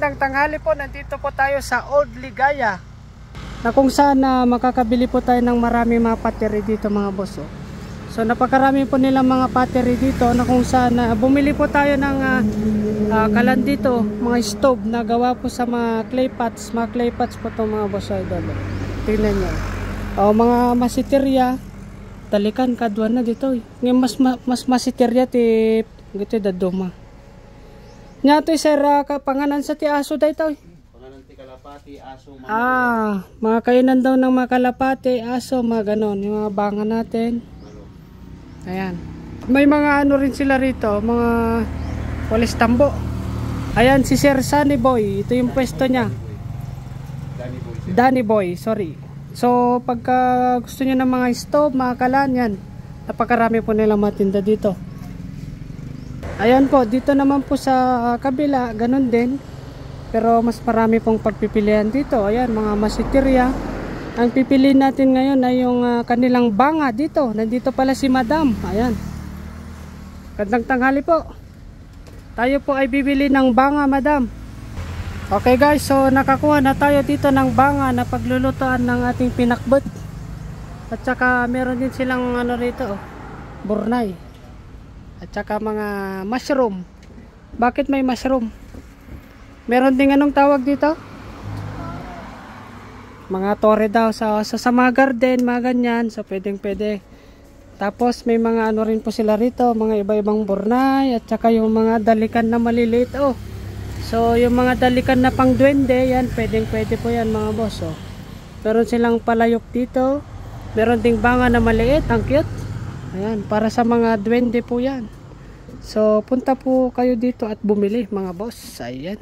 Magandang tanghali po, nandito po tayo sa Old Ligaya na kung saan makakabili po tayo ng marami mga battery dito mga boss. So napakarami po nilang mga battery dito na kung saan bumili po tayo ng kalan dito, mga stove na gawa po sa mga clay pots po itong mga boss idol. Tingnan nyo, mga masiterya talikan kadwan na dito ngayon mas masiterya ti gito daduma nya to sir panganan sa ti aso dayto panganan ti kalapati aso mga kainan daw ng mga kalapati aso mga ganon yung mga bangan natin. Ayan, may mga ano rin sila rito, mga walis tambo. Ayan si Sir Sunny Boy, ito yung pwesto niya, Danny Boy, sorry. So pagka gusto niyo ng mga stove, mga kalan, yan napakarami po nilang matinda dito. Ayan po, dito naman po sa kabila ganun din, pero mas marami pong pagpipilian dito. Ayan, mga masiterya. Ang pipiliin natin ngayon ay yung kanilang banga dito. Nandito pala si Madam. Ayan, gandang tanghali po. Tayo po ay bibili ng banga, Madam. Okay guys, so nakakuha na tayo dito ng banga na paglulutuan ng ating pinakbot. At saka meron din silang ano rito, burnay. At saka mga mushroom. Bakit may mushroom? Meron din anong tawag dito? Mga tore daw sa mga garden, mga ganyan. So pwede. Tapos may mga ano rin po sila rito, mga iba-ibang burnay. At saka yung mga dalikan na maliliit. So yung mga dalikan na pang duwende, yan pwede po yan mga boss. Meron silang palayok dito. Meron ding banga na maliit, ang cute. Ayan, para sa mga duwende po yan. So punta po kayo dito at bumili mga boss. Ayan.